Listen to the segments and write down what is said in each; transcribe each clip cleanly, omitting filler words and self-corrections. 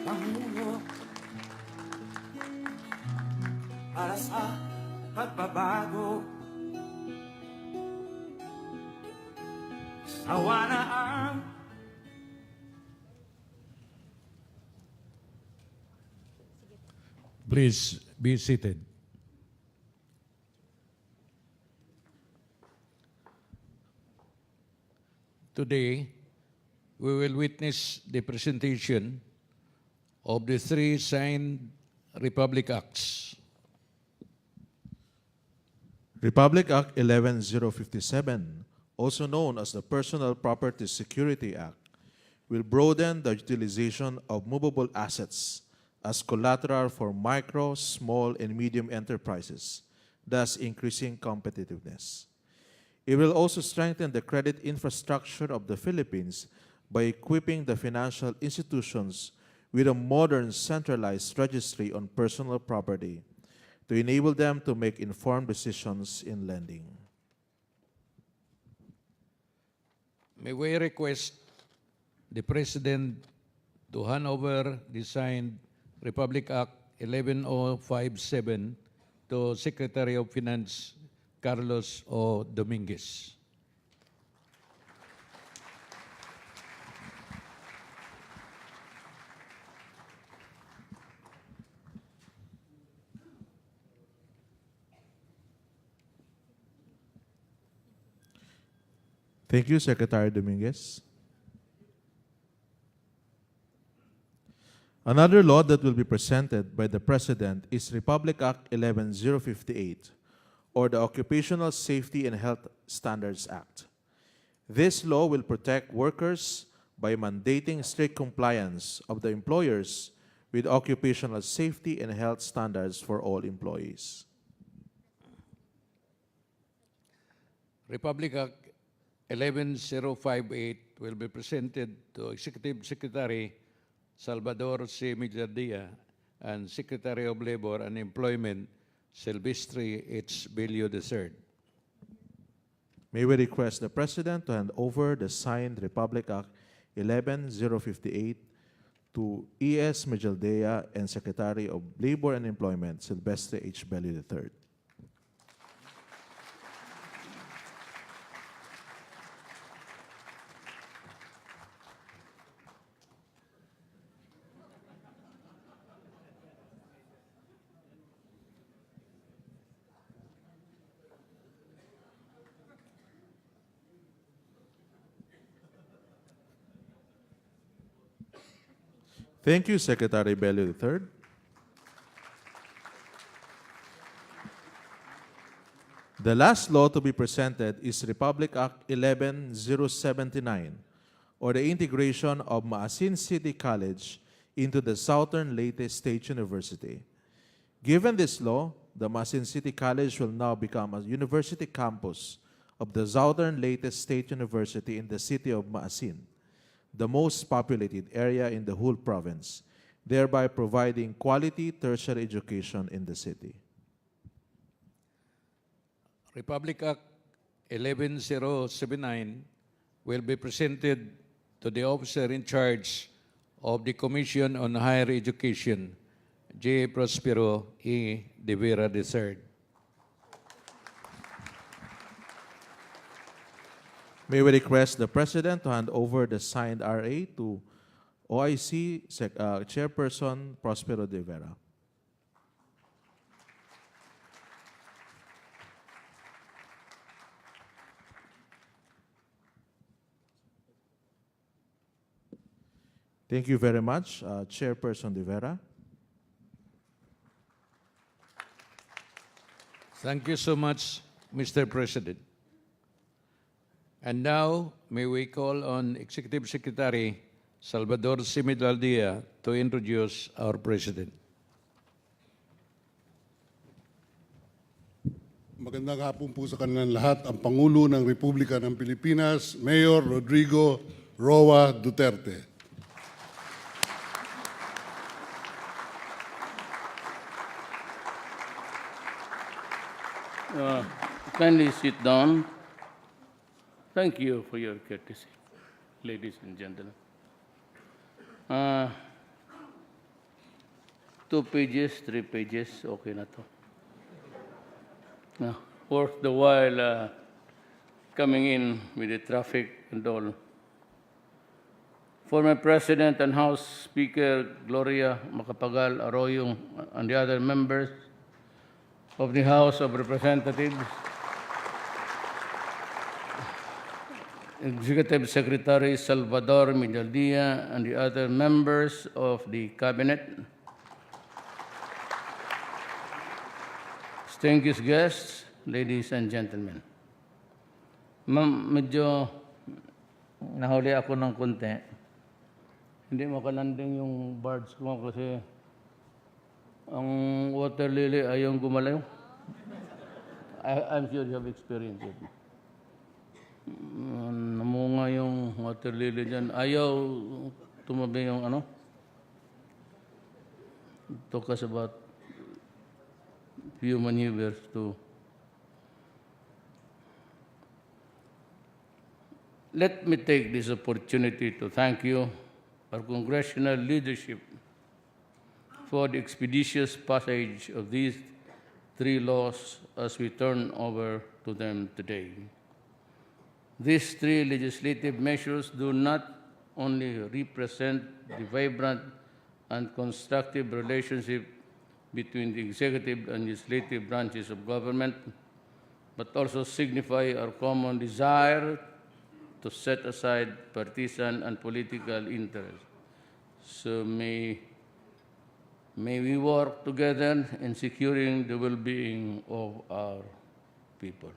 Pangulo para sa pagbabago. Sawa na ang Please be seated. Today, we will witness the presentation of the three signed Republic Acts. Republic Act 11057, also known as the Personal Property Security Act, will broaden the utilization of movable assets as collateral for micro, small, and medium enterprises, thus increasing competitiveness. It will also strengthen the credit infrastructure of the Philippines by equipping the financial institutions with a modern centralized registry on personal property to enable them to make informed decisions in lending. May we request the President to hand over the signed Republic Act 11057 to Secretary of Finance Carlos O. Dominguez. Thank you, Secretary Dominguez. Another law that will be presented by the President is Republic Act 11058, or the Occupational Safety and Health Standards Act. This law will protect workers by mandating strict compliance of the employers with occupational safety and health standards for all employees. Republic Act 11058 will be presented to Executive Secretary Salvador C. Millardia and Secretary of Labor and Employment Silvestre H. Bello III. May we request the President to hand over the signed Republic Act 11058 to E.S. Mijaldea and Secretary of Labor and Employment Silvestre H. Bello III. Thank you, Secretary Bello III. The last law to be presented is Republic Act 11079, or the integration of Maasin City College into the Southern Leyte State University. Given this law, the Maasin City College will now become a university campus of the Southern Leyte State University in the city of Maasin, the most populated area in the whole province, thereby providing quality tertiary education in the city. Republic Act 11079 will be presented to the officer in charge of the Commission on Higher Education, J. Prospero E. De Vera III. May we request the President to hand over the signed RA to OIC Chairperson Prospero de Vera. Thank you very much, Chairperson de Vera. Thank you so much, Mr. President. And now, may we call on Executive Secretary Salvador C. Millardia to introduce our President. Magandang hapon po sa kanilang lahat, ang Pangulo ng Republika ng Pilipinas, Mayor Rodrigo Roa Duterte. Kindly sit down. Thank you for your courtesy, ladies and gentlemen. 2 pages, 3 pages, okay na to. Worth the while coming in with the traffic and all. Former President and House Speaker Gloria Macapagal Arroyo and the other members of the House of Representatives, Executive Secretary Salvador Midaldia and the other members of the Cabinet, distinguished guests, ladies and gentlemen. Ma'am, medyo nahuli ako ng konti. Hindi makalanding yung birds ko kasi ang water lily ayaw gumalaw. I'm sure you have experienced it. Namunga yung water lily dyan. Ayaw tumabi yung ano. It took us about few maneuvers to let me take this opportunity to thank you, our congressional leadership, for the expeditious passage of these 3 laws as we turn over to them today. These 3 legislative measures do not only represent the vibrant and constructive relationship between the executive and legislative branches of government, but also signify our common desire to set aside partisan and political interests. So may we work together in securing the well-being of our people.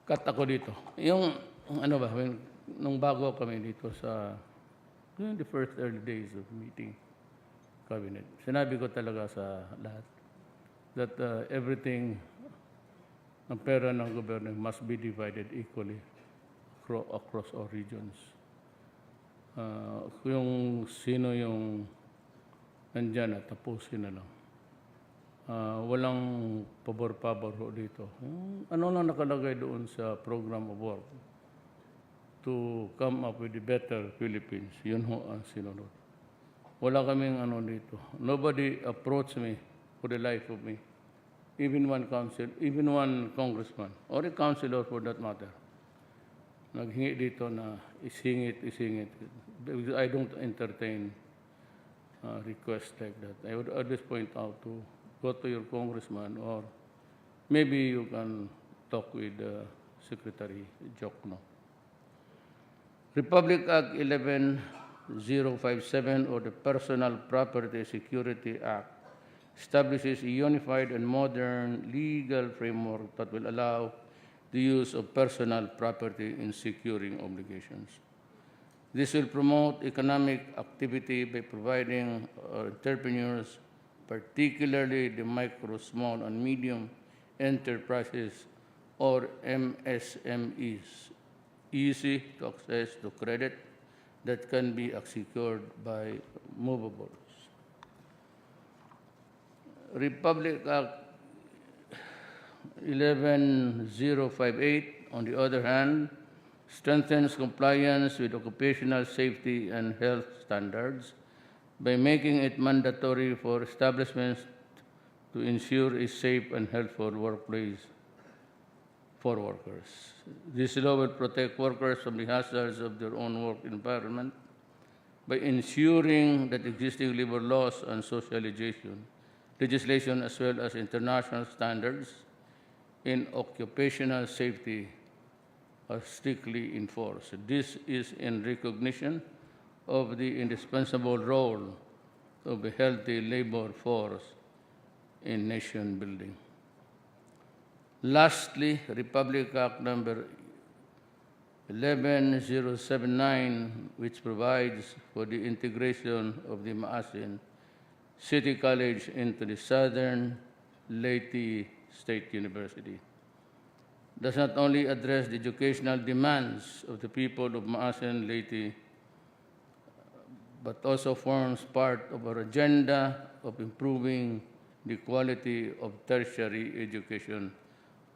Cut ako dito. Yung, ano ba, nung bago kami dito sa, the first early days of meeting cabinet, sinabi ko talaga sa lahat that everything, ang pera ng gobyerno must be divided equally across all regions. Yung sino yung nandyan at tapusin na lang. Walang pabor-pabor dito. Ano lang nakalagay doon sa program of work to come up with a better Philippines. Yun ho ang sinunod. Wala kaming ano dito. Nobody approached me for the life of me. Even one congressman, or a councilor for that matter, naghingi dito na isingit. Because I don't entertain requests like that. I would at this point out to go to your congressman, or maybe you can talk with Secretary Jokno. Republic Act 11057, or the Personal Property Security Act, establishes a unified and modern legal framework that will allow the use of personal property in securing obligations. This will promote economic activity by providing entrepreneurs, particularly the micro, small, and medium enterprises, or MSMEs, easy to access to credit that can be secured by movables. Republic Act 11058, on the other hand, strengthens compliance with occupational safety and health standards by making it mandatory for establishments to ensure a safe and healthful workplace for workers. This law will protect workers from the hazards of their own work environment by ensuring that existing labor laws and social legislation as well as international standards in occupational safety are strictly enforced. This is in recognition of the indispensable role of a healthy labor force in nation building. Lastly, Republic Act number 11079, which provides for the integration of the Maasin City College into the Southern Leyte State University, does not only address the educational demands of the people of Maasin Leyte, but also forms part of our agenda of improving the quality of tertiary education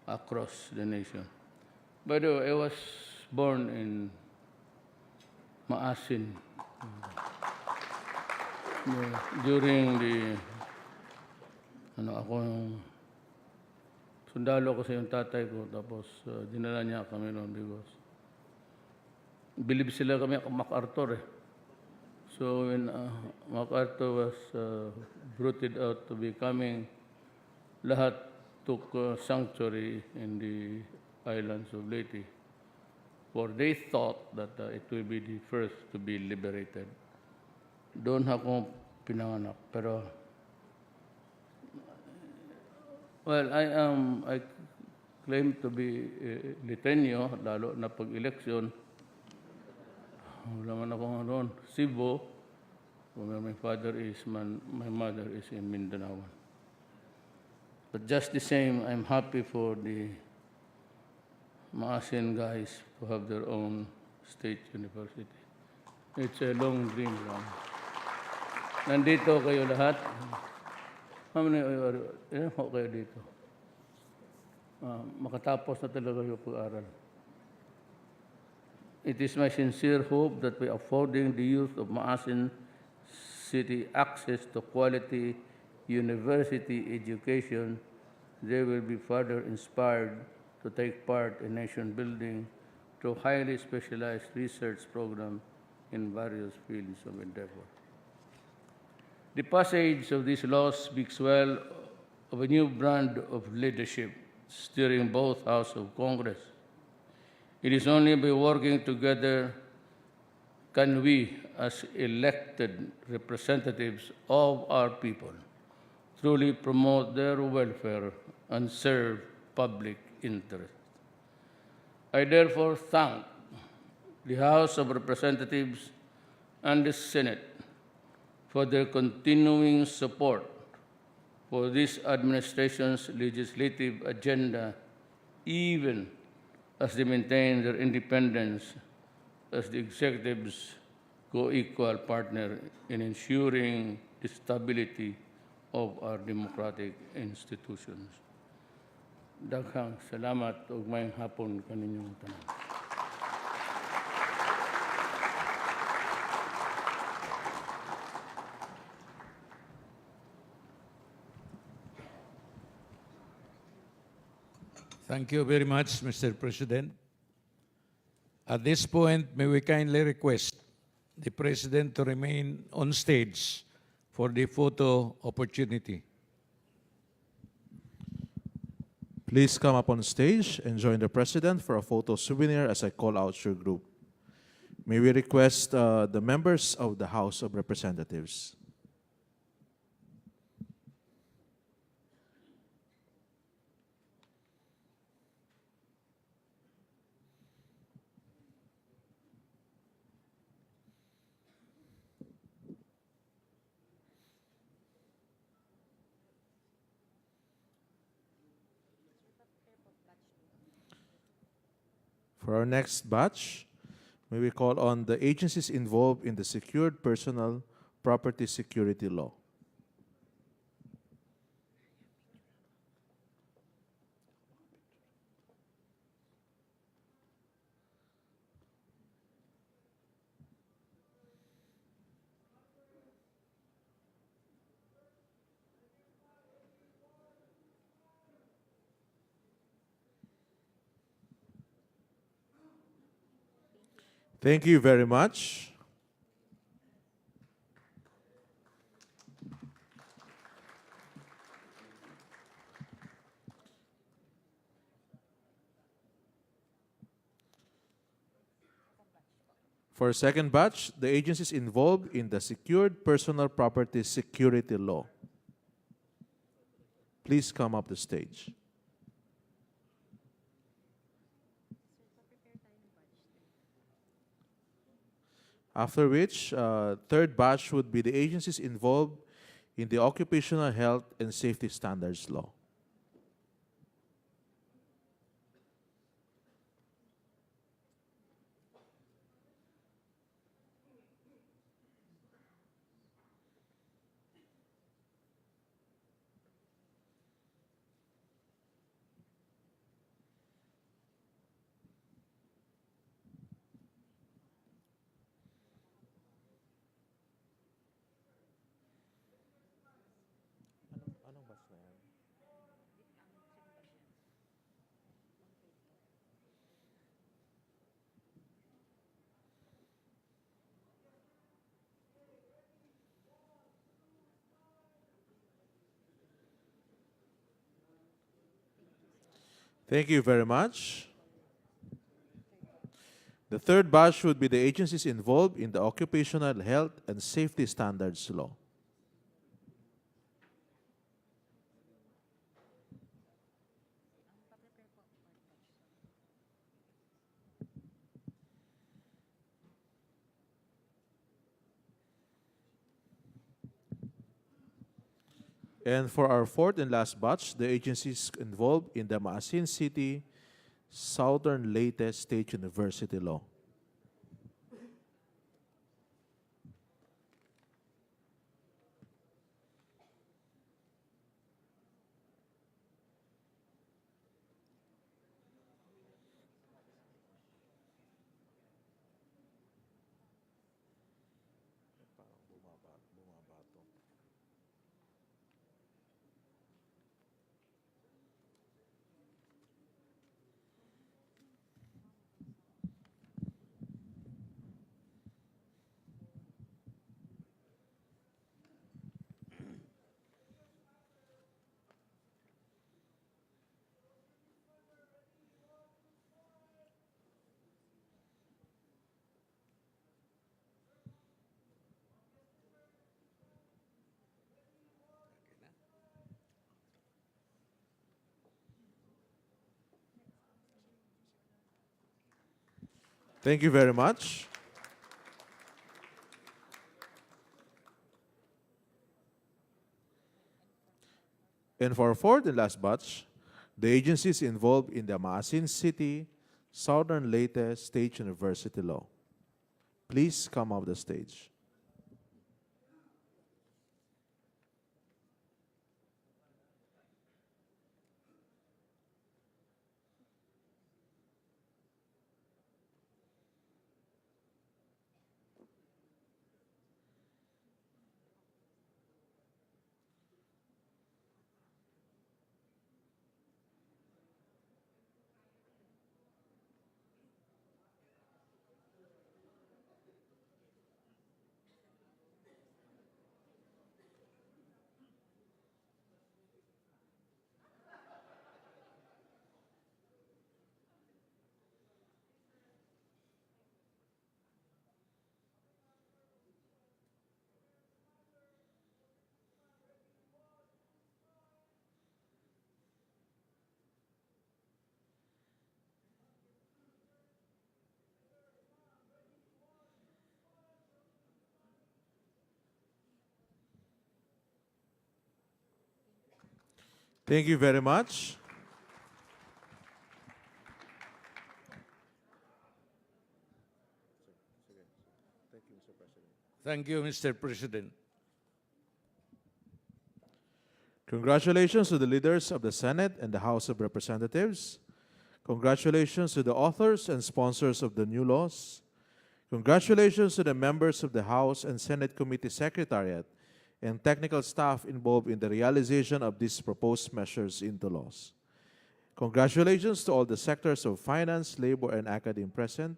across the nation. By the way, I was born in Maasin. During the, ako yung sundalo kasi yung tatay ko, tapos dinala niya kami noon because believe sila kami MacArthur eh. So when MacArthur was rooted out to be coming, lahat took sanctuary in the islands of Leyte. For they thought that it will be the first to be liberated. Doon ako pinanganak. Pero, well, I claim to be Litenyo, lalo na pag-eleksyon. Wala man akong doon. Cebu, where my father is, my mother is in Mindanao. But just the same, I'm happy for the Maasin guys to have their own state university. It's a long dream lang. Nandito kayo lahat. How many ho kayo dito? Makatapos na talaga yung pag-aral. It is my sincere hope that by affording the youth of Maasin City access to quality university education, they will be further inspired to take part in nation building through highly specialized research programs in various fields of endeavor. The passage of this law speaks well of a new brand of leadership steering both houses of Congress. It is only by working together can we, as elected representatives of our people, truly promote their welfare and serve public interest. I therefore thank the House of Representatives and the Senate for their continuing support for this administration's legislative agenda, even as they maintain their independence as the executive's co-equal partner in ensuring the stability of our democratic institutions. Daghang salamat ug maayong hapon kaninyong tanan. Thank you very much, Mr. President. At this point, may we kindly request the President to remain on stage for the photo opportunity. Please come up on stage and join the President for a photo souvenir as I call out your group. May we request the members of the House of Representatives. For our next batch, may we call on the agencies involved in the Secured Personal Property Security Law. Thank you very much. For a second batch, the agencies involved in the Secured Personal Property Security Law. Please come up the stage. After which, third batch would be the agencies involved in the Occupational Health and Safety Standards Law. Thank you very much. The third batch would be the agencies involved in the Occupational Health and Safety Standards Law. And for our fourth and last batch, the agencies involved in the Quezon City Southern Leyte State University Law. Thank you very much. And for our fourth and last batch, the agencies involved in the Quezon City Southern Leyte State University Law. Please come up the stage. Thank you very much. Thank you, Mr. President. Congratulations to the leaders of the Senate and the House of Representatives. Congratulations to the authors and sponsors of the new laws. Congratulations to the members of the House and Senate Committee Secretariat and technical staff involved in the realization of these proposed measures into laws. Congratulations to all the sectors of finance, labor, and academe present.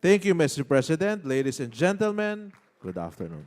Thank you, Mr. President. Ladies and gentlemen, good afternoon.